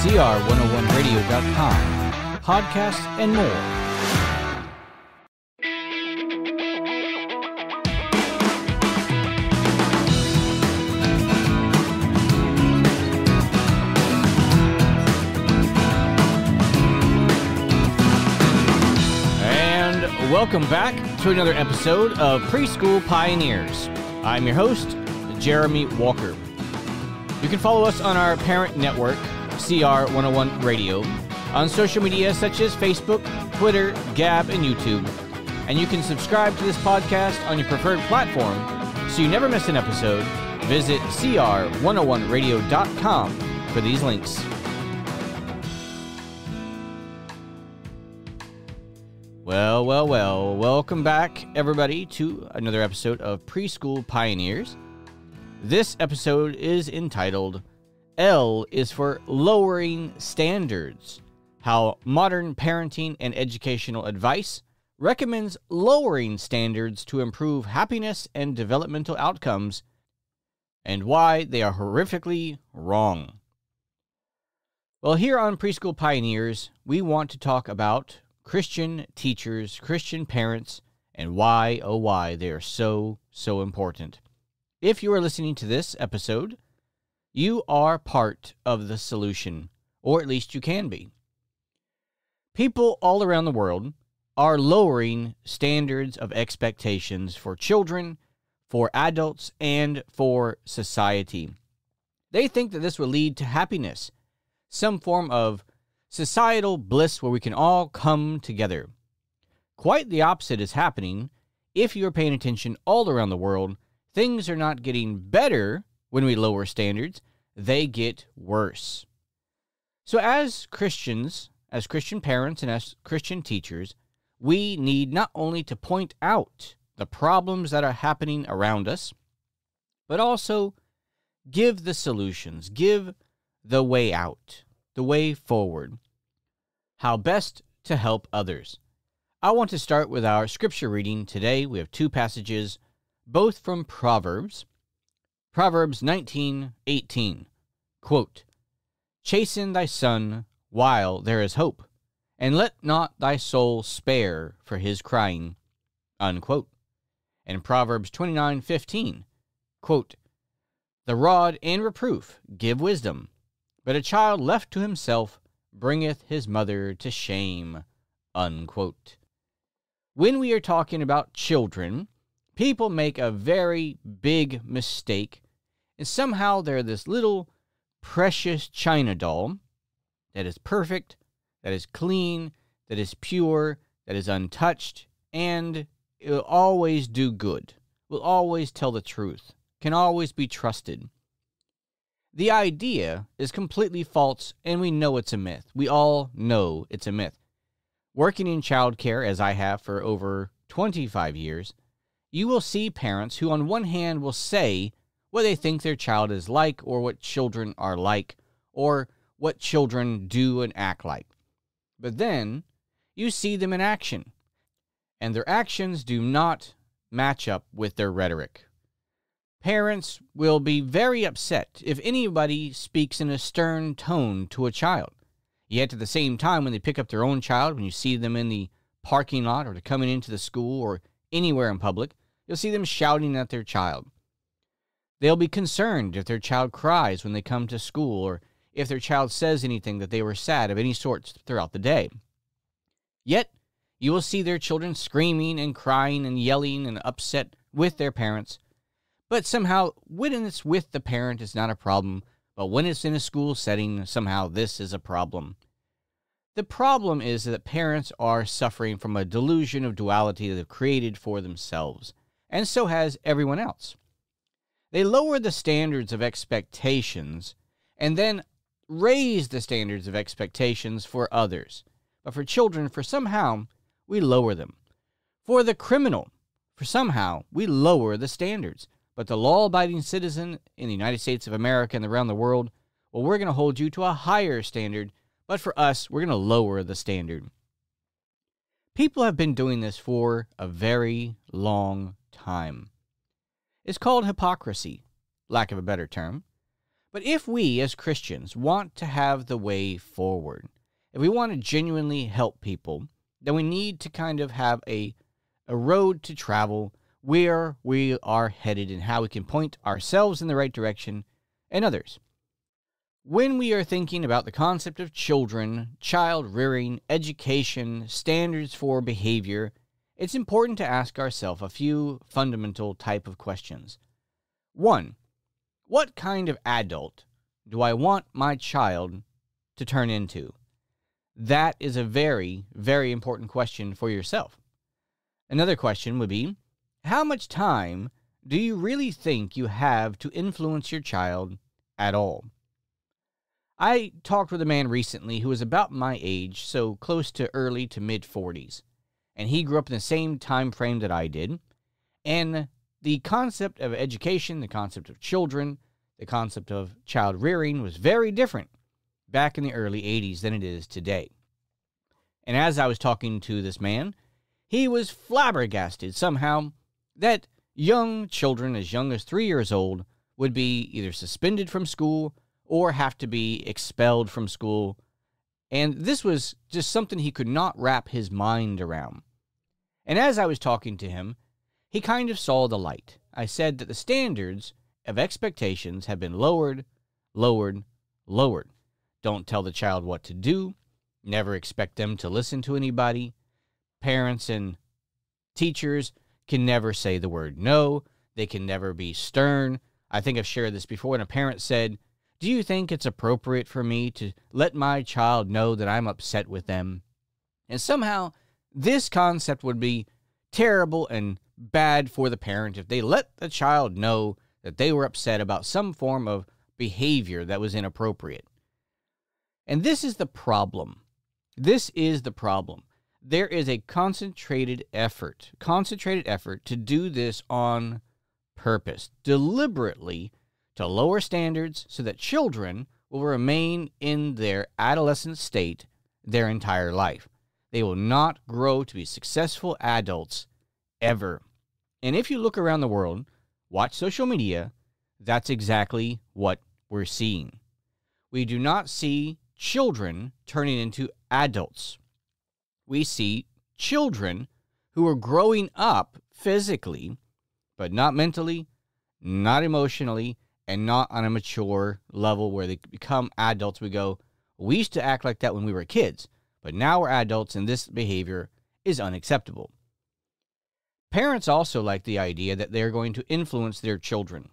cr101radio.com, podcasts, and more. Welcome back to another episode of Preschool Pioneers. I'm your host, Jeremy Walker. You can follow us on our parent network, CR101 Radio, on social media such as Facebook, Twitter, Gab, and YouTube. And you can subscribe to this podcast on your preferred platform so you never miss an episode. Visit cr101radio.com for these links. Well, welcome back, everybody, to another episode of Preschool Pioneers. This episode is entitled, L is for Lowering Standards, How Modern Parenting and Educational Advice Recommends Lowering Standards to Improve Happiness and Developmental Outcomes, and Why They Are Horrifically Wrong. Well, here on Preschool Pioneers, we want to talk about Christian teachers, Christian parents, and why, oh why, they are so important. If you are listening to this episode, you are part of the solution, or at least you can be. People all around the world are lowering standards of expectations for children, for adults, and for society. They think that this will lead to happiness, some form of societal bliss where we can all come together. Quite the opposite is happening. If you are paying attention all around the world, things are not getting better when we lower standards, they get worse. So as Christians, as Christian parents, and as Christian teachers, we need not only to point out the problems that are happening around us, but also give the solutions, give the way out, the way forward, how best to help others. I want to start with our scripture reading today. We have two passages, both from Proverbs. Proverbs 19:18, quote, "Chasten thy son while there is hope, and let not thy soul spare for his crying," unquote. And Proverbs 29:15, quote, "The rod and reproof give wisdom, but a child left to himself bringeth his mother to shame," unquote. When we are talking about children, people make a very big mistake, and somehow they're this little precious China doll that is perfect, that is clean, that is pure, that is untouched, and it will always do good, will always tell the truth, can always be trusted. The idea is completely false, and we know it's a myth. We all know it's a myth. Working in childcare, as I have for over 25 years, you will see parents who on one hand will say what they think their child is like, or what children are like, or what children do and act like. But then you see them in action, and their actions do not match up with their rhetoric. Parents will be very upset if anybody speaks in a stern tone to a child. Yet at the same time, when they pick up their own child, when you see them in the parking lot or coming into the school or anywhere in public, you'll see them shouting at their child. They'll be concerned if their child cries when they come to school, or if their child says anything that they were sad of any sort throughout the day. Yet you will see their children screaming and crying and yelling and upset with their parents. But somehow, when it's with the parent, it's not a problem. But when it's in a school setting, somehow this is a problem. The problem is that parents are suffering from a delusion of duality that they've created for themselves, and so has everyone else. They lower the standards of expectations and then raise the standards of expectations for others. But for children, for somehow, we lower them. For the criminal, for somehow, we lower the standards. But the law-abiding citizen in the United States of America and around the world, well, we're going to hold you to a higher standard, but for us, we're going to lower the standard. People have been doing this for a very long time. It's called hypocrisy, lack of a better term. But if we as Christians want to have the way forward, if we want to genuinely help people, then we need to kind of have a road to travel where we are headed and how we can point ourselves in the right direction and others. When we are thinking about the concept of children, child rearing, education, standards for behavior, it's important to ask ourselves a few fundamental type of questions. 1. What kind of adult do I want my child to turn into? That is a very, very important question for yourself. Another question would be, how much time do you really think you have to influence your child at all? I talked with a man recently who was about my age, so close to early to mid-40s, and he grew up in the same time frame that I did, and the concept of education, the concept of children, the concept of child rearing was very different back in the early 80s than it is today. And as I was talking to this man, he was flabbergasted somehow that young children as young as 3 years old would be either suspended from school or have to be expelled from school. And this was just something he could not wrap his mind around. And as I was talking to him, he kind of saw the light. I said that the standards of expectations have been lowered. Don't tell the child what to do. Never expect them to listen to anybody. Parents and teachers can never say the word no. They can never be stern. I think I've shared this before when a parent said, "Do you think it's appropriate for me to let my child know that I'm upset with them?" And somehow this concept would be terrible and bad for the parent if they let the child know that they were upset about some form of behavior that was inappropriate. And this is the problem. This is the problem. There is a concentrated effort to do this on purpose, deliberately, to lower standards so that children will remain in their adolescent state their entire life. They will not grow to be successful adults ever. And if you look around the world, watch social media, that's exactly what we're seeing. We do not see children turning into adults. We see children who are growing up physically, but not mentally, not emotionally, and not on a mature level where they become adults. We go, we used to act like that when we were kids, but now we're adults and this behavior is unacceptable. Parents also like the idea that they're going to influence their children.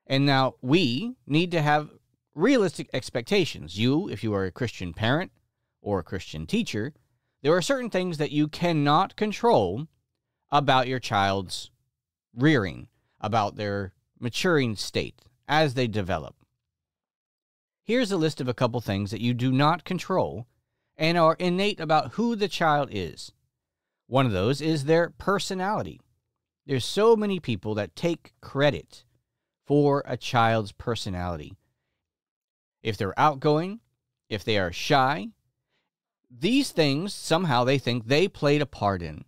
And now we need to have realistic expectations. You, if you are a Christian parent or a Christian teacher, there are certain things that you cannot control about your child's rearing, about their maturing state as they develop. Here's a list of a couple things that you do not control and are innate about who the child is. One of those is their personality. There's so many people that take credit for a child's personality. If they're outgoing, if they are shy, these things somehow they think they played a part in.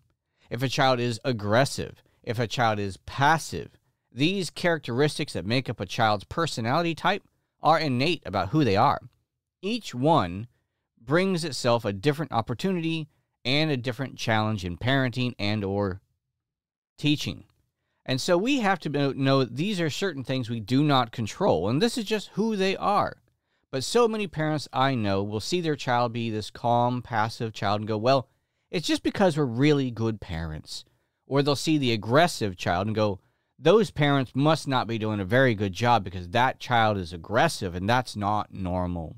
If a child is aggressive, if a child is passive, these characteristics that make up a child's personality type are innate about who they are. Each one brings itself a different opportunity and a different challenge in parenting and or teaching. And so we have to know these are certain things we do not control, and this is just who they are. But so many parents I know will see their child be this calm, passive child and go, well, it's just because we're really good parents. Or they'll see the aggressive child and go, those parents must not be doing a very good job because that child is aggressive and that's not normal.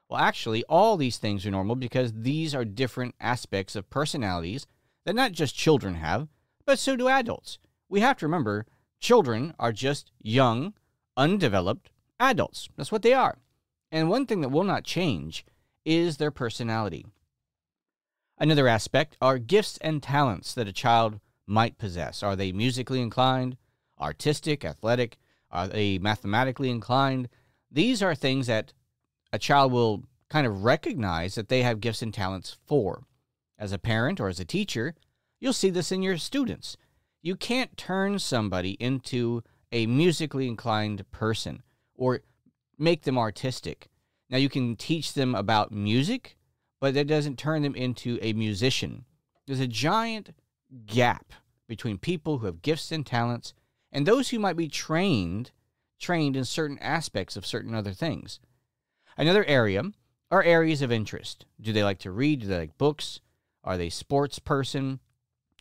Well, actually, all these things are normal because these are different aspects of personalities that not just children have, but so do adults. We have to remember, children are just young, undeveloped adults. That's what they are. And one thing that will not change is their personality. Another aspect are gifts and talents that a child might possess. Are they musically inclined, artistic, athletic? Are they mathematically inclined? These are things that a child will kind of recognize that they have gifts and talents for. As a parent or as a teacher, you'll see this in your students. You can't turn somebody into a musically inclined person or make them artistic. Now, you can teach them about music, but that doesn't turn them into a musician. There's a giant gap between people who have gifts and talents and those who might be trained in certain aspects of certain other things. Another area are areas of interest. Do they like to read? Do they like books? Are they a sports person?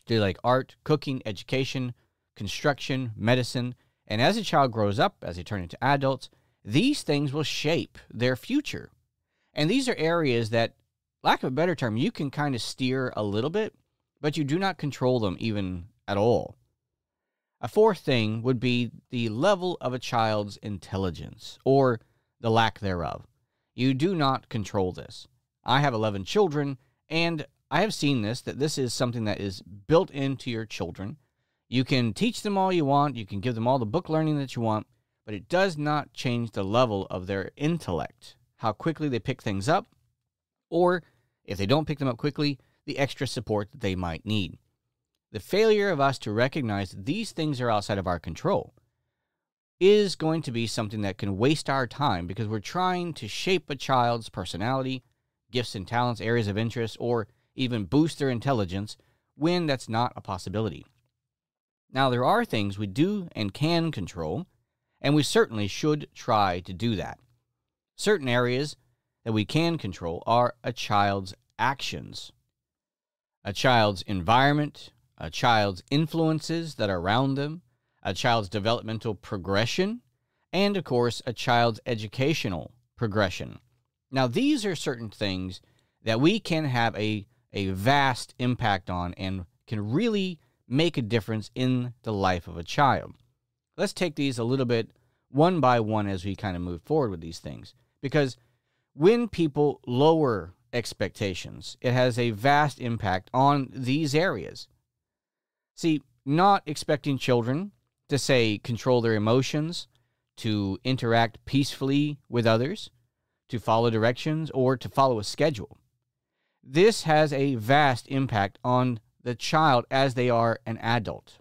Do they like art, cooking, education, construction, medicine? And as a child grows up, as they turn into adults, these things will shape their future. And these are areas that, lack of a better term, you can kind of steer a little bit, but you do not control them even at all. A fourth thing would be the level of a child's intelligence, or the lack thereof. You do not control this. I have 11 children, and I have seen that this is something that is built into your children. You can teach them all you want, you can give them all the book learning that you want, but it does not change the level of their intellect, how quickly they pick things up, or if they don't pick them up quickly, the extra support that they might need. The failure of us to recognize that these things are outside of our control is going to be something that can waste our time because we're trying to shape a child's personality, gifts and talents, areas of interest, or even boost their intelligence when that's not a possibility. Now, there are things we do and can control, and we certainly should try to do that. Certain areas that we can control are a child's actions, a child's environment, a child's influences that are around them, a child's developmental progression, and, of course, a child's educational progression. Now, these are certain things that we can have a vast impact on and can really make a difference in the life of a child. Let's take these a little bit one by one as we kind of move forward with these things. Because when people lower expectations, it has a vast impact on these areas. See, not expecting children to, say, control their emotions, to interact peacefully with others, to follow directions, or to follow a schedule. This has a vast impact on the child as they are an adult.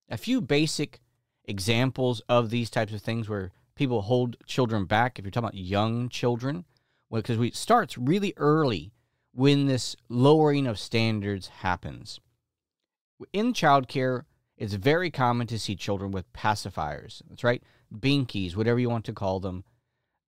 A few basic examples of these types of things where people hold children back, if you're talking about young children, because it starts really early when this lowering of standards happens. In childcare, it's very common to see children with pacifiers. That's right, binkies, whatever you want to call them.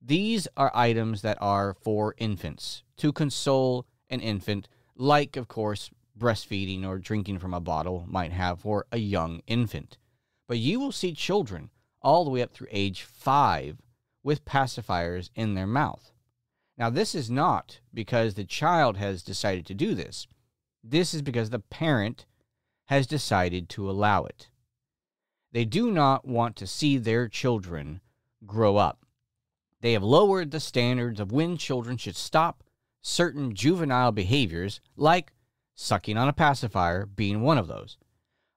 These are items that are for infants, to console an infant, like, of course, breastfeeding or drinking from a bottle might have for a young infant. But you will see children all the way up through age 5 with pacifiers in their mouth. Now, this is not because the child has decided to do this. This is because the parent has decided to allow it. They do not want to see their children grow up. They have lowered the standards of when children should stop certain juvenile behaviors, like sucking on a pacifier being one of those.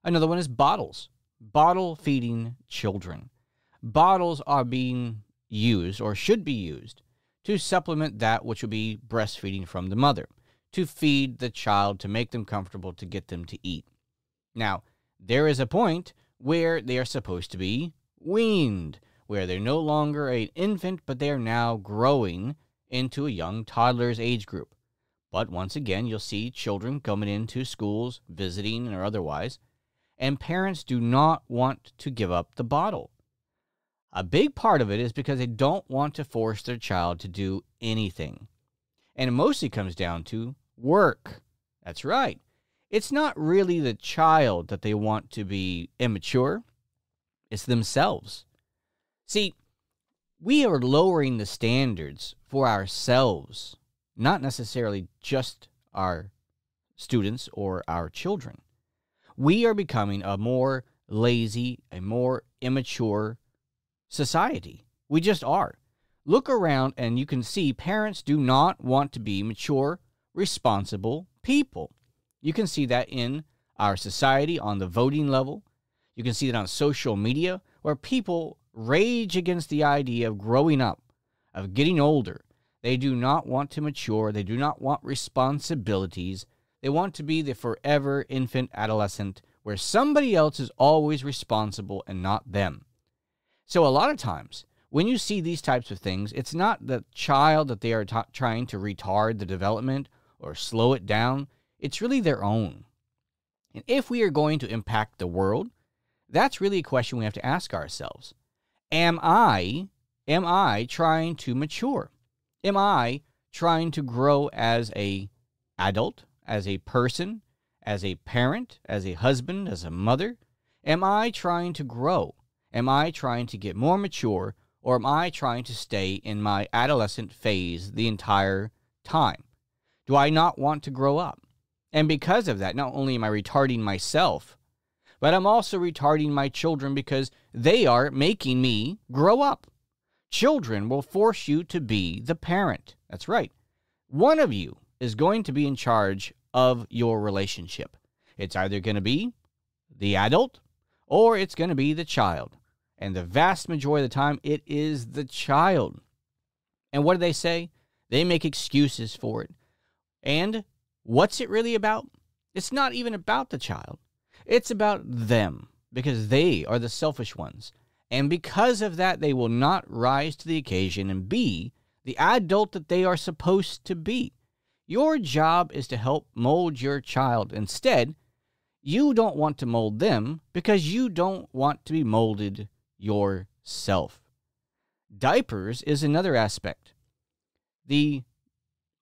Another one is bottles. Bottle feeding children. Bottles are being used, or should be used, to supplement that which would be breastfeeding from the mother, to feed the child, to make them comfortable, to get them to eat. Now, there is a point where they are supposed to be weaned, where they're no longer an infant, but they are now growing into a young toddler's age group. But once again, you'll see children coming into schools, visiting or otherwise, and parents do not want to give up the bottle. A big part of it is because they don't want to force their child to do anything. And it mostly comes down to work. That's right. It's not really the child that they want to be immature. It's themselves. See, we are lowering the standards for ourselves, not necessarily just our students or our children. We are becoming a more lazy, a more immature society. We just are. Look around and you can see parents do not want to be mature, responsible people. You can see that in our society on the voting level. You can see that on social media, where people rage against the idea of growing up, of getting older. They do not want to mature. They do not want responsibilities. They want to be the forever infant adolescent where somebody else is always responsible and not them. So a lot of times when you see these types of things, it's not the child that they are trying to retard the development or slow it down. It's really their own. And if we are going to impact the world, that's really a question we have to ask ourselves. Am I trying to mature? Am I trying to grow as an adult, as a person, as a parent, as a husband, as a mother? Am I trying to grow? Am I trying to get more mature, or am I trying to stay in my adolescent phase the entire time? Do I not want to grow up? And because of that, not only am I retarding myself, but I'm also retarding my children because they are making me grow up. Children will force you to be the parent. That's right. One of you is going to be in charge of your relationship. It's either going to be the adult or it's going to be the child. And the vast majority of the time, it is the child. And what do they say? They make excuses for it. And what's it really about? It's not even about the child. It's about them, because they are the selfish ones. And because of that, they will not rise to the occasion and be the adult that they are supposed to be. Your job is to help mold your child. Instead, you don't want to mold them because you don't want to be molded yourself. Diapers is another aspect. The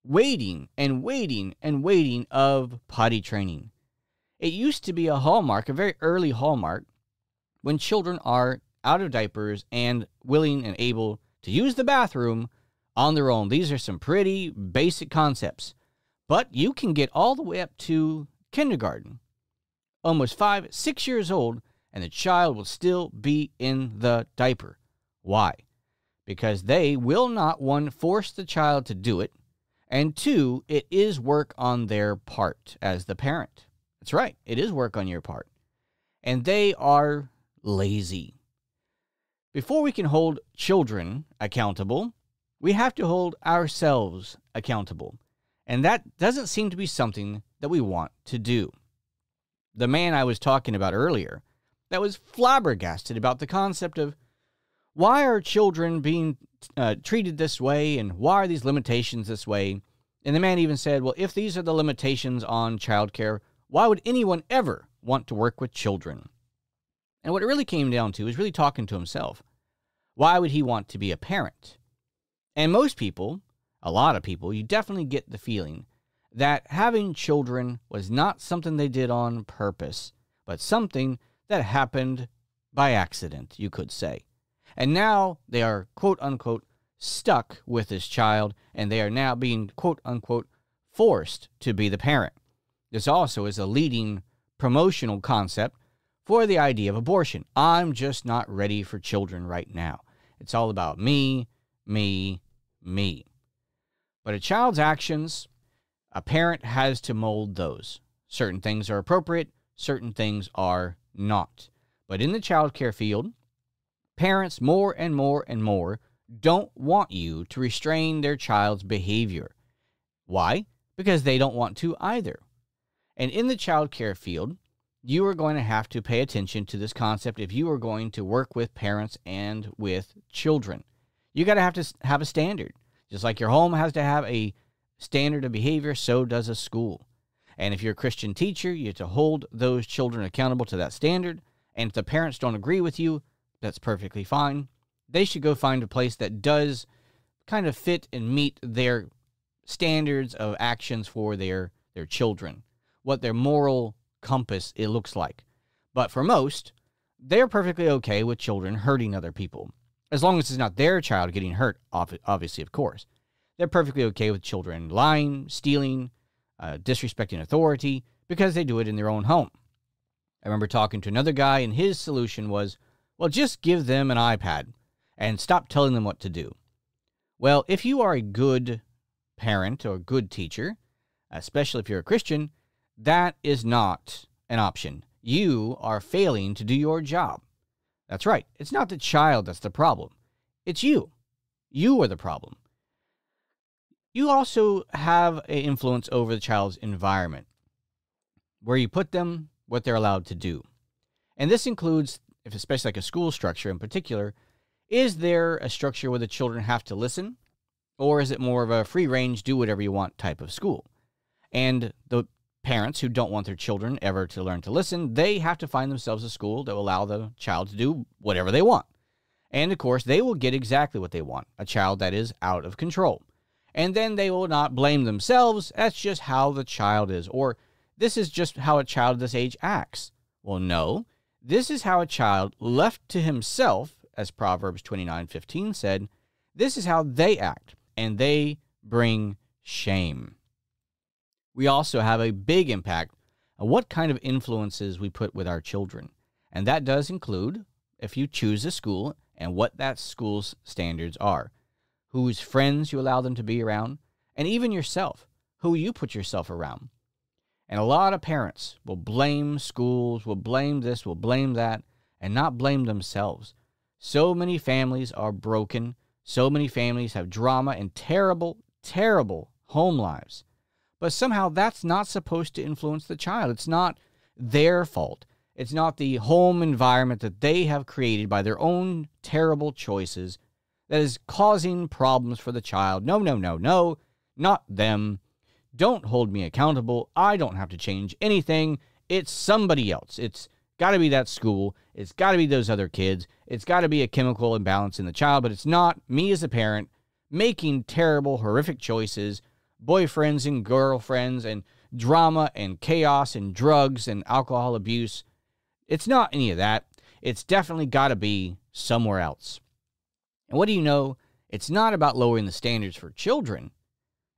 waiting and waiting and waiting of potty training. It used to be a hallmark, a very early hallmark, when children are out of diapers and willing and able to use the bathroom on their own. These are some pretty basic concepts. But you can get all the way up to kindergarten, almost 5, 6 years old, and the child will still be in the diaper. Why? Because they will not, one, force the child to do it, and two, it is work on their part as the parent. That's right, it is work on your part. And they are lazy. Before we can hold children accountable, we have to hold ourselves accountable. And that doesn't seem to be something that we want to do. The man I was talking about earlier, that was flabbergasted about the concept of why are children being treated this way and why are these limitations this way? And the man even said, well, if these are the limitations on childcare, why would anyone ever want to work with children? And what it really came down to is really talking to himself. Why would he want to be a parent? And most people, a lot of people, you definitely get the feeling that having children was not something they did on purpose, but something that happened by accident, you could say. And now they are, quote unquote, stuck with this child, and they are now being, quote unquote, forced to be the parent. This also is a leading promotional concept for the idea of abortion. I'm just not ready for children right now. It's all about me, me, me. But a child's actions, a parent has to mold those. Certain things are appropriate, certain things are not. But in the childcare field, parents more and more and more don't want you to restrain their child's behavior. Why? Because they don't want to either. And in the childcare field, you are going to have to pay attention to this concept if you are going to work with parents and with children. You got to have a standard. Just like your home has to have a standard of behavior, so does a school. And if you're a Christian teacher, you have to hold those children accountable to that standard. And if the parents don't agree with you, that's perfectly fine. They should go find a place that does kind of fit and meet their standards of actions for their children, what their moral compass it looks like. But for most, they're perfectly okay with children hurting other people. As long as it's not their child getting hurt, obviously, of course. They're perfectly okay with children lying, stealing, disrespecting authority, because they do it in their own home. I remember talking to another guy, and his solution was, well, just give them an iPad and stop telling them what to do. Well, if you are a good parent or a good teacher, especially if you're a Christian, that is not an option. You are failing to do your job. That's right. It's not the child that's the problem. It's you. You are the problem. You also have an influence over the child's environment, where you put them, what they're allowed to do. And this includes, if especially like a school structure in particular, Is there a structure where the children have to listen? Or is it more of a free range, do whatever you want type of school? And the parents who don't want their children ever to learn to listen, they have to find themselves a school that will allow the child to do whatever they want. And of course, they will get exactly what they want, a child that is out of control. And then they will not blame themselves. That's just how the child is. Or this is just how a child of this age acts. Well, no, this is how a child left to himself, as Proverbs 29:15 said, this is how they act, and they bring shame. We also have a big impact on what kind of influences we put with our children. And that does include, if you choose a school, and what that school's standards are, whose friends you allow them to be around, and even yourself, who you put yourself around. And a lot of parents will blame schools, will blame this, will blame that, and not blame themselves. So many families are broken. So many families have drama and terrible, terrible home lives. But somehow that's not supposed to influence the child. It's not their fault. It's not the home environment that they have created by their own terrible choices that is causing problems for the child. No, no, no, no, not them. Don't hold me accountable. I don't have to change anything. It's somebody else. It's got to be that school. It's got to be those other kids. It's got to be a chemical imbalance in the child, but it's not me as a parent making terrible, horrific choices, boyfriends and girlfriends and drama and chaos and drugs and alcohol abuse. It's not any of that. It's definitely got to be somewhere else. And what do you know? It's not about lowering the standards for children.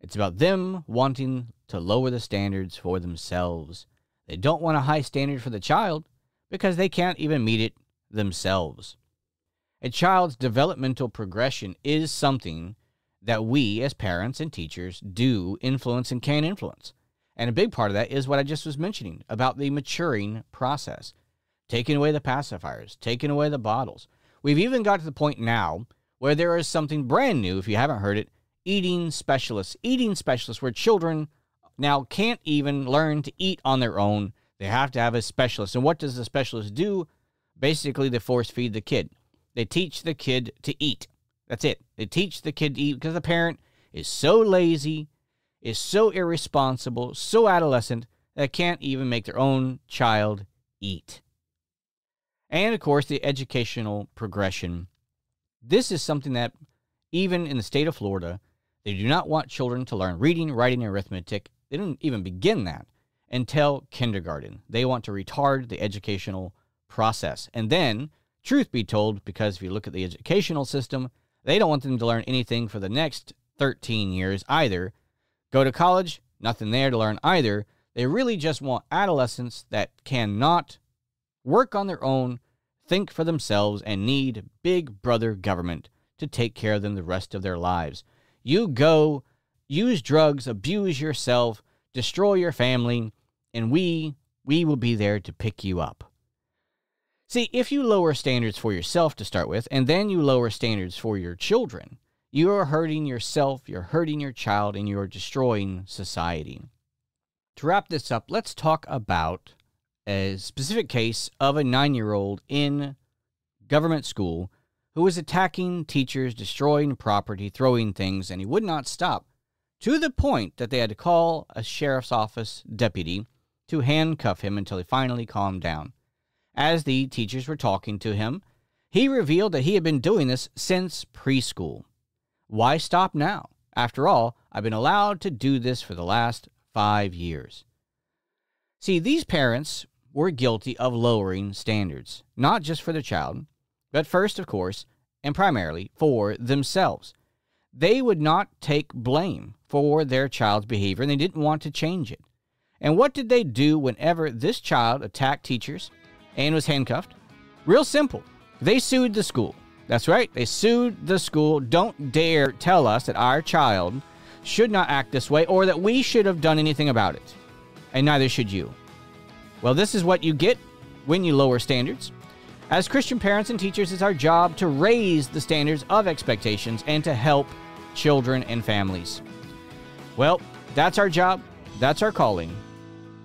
It's about them wanting to lower the standards for themselves. They don't want a high standard for the child because they can't even meet it themselves. A child's developmental progression is something that we as parents and teachers do influence and can influence. And a big part of that is what I just was mentioning about the maturing process. Taking away the pacifiers, taking away the bottles. We've even got to the point now where there is something brand new, if you haven't heard it, eating specialists where children now can't even learn to eat on their own. They have to have a specialist. And what does the specialist do? Basically, they force feed the kid. They teach the kid to eat. That's it. They teach the kid to eat because the parent is so lazy, is so irresponsible, so adolescent, that can't even make their own child eat. And, of course, the educational progression. This is something that, even in the state of Florida, they do not want children to learn reading, writing, and arithmetic. They don't even begin that until kindergarten. They want to retard the educational process. And then, truth be told, because if you look at the educational system, they don't want them to learn anything for the next 13 years either. Go to college, nothing there to learn either. They really just want adolescents that cannot work on their own, think for themselves, and need big brother government to take care of them the rest of their lives. You go, use drugs, abuse yourself, destroy your family, and we will be there to pick you up. See, if you lower standards for yourself to start with, and then you lower standards for your children, you are hurting yourself, you're hurting your child, and you're destroying society. To wrap this up, let's talk about a specific case of a 9-year-old in government school who was attacking teachers, destroying property, throwing things, and he would not stop, to the point that they had to call a sheriff's office deputy to handcuff him until he finally calmed down. As the teachers were talking to him, he revealed that he had been doing this since preschool. Why stop now? After all, I've been allowed to do this for the last 5 years. See, these parents were guilty of lowering standards, not just for their child, but first, of course, and primarily for themselves. They would not take blame for their child's behavior, and they didn't want to change it. And what did they do whenever this child attacked teachers and was handcuffed? Real simple. They sued the school. That's right. They sued the school. Don't dare tell us that our child should not act this way or that we should have done anything about it. And neither should you. Well, this is what you get when you lower standards. As Christian parents and teachers, it's our job to raise the standards of expectations and to help children and families. Well, that's our job. That's our calling.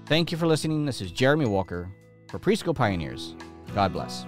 Thank you for listening. This is Jeremy Walker for Preschool Pioneers. God bless.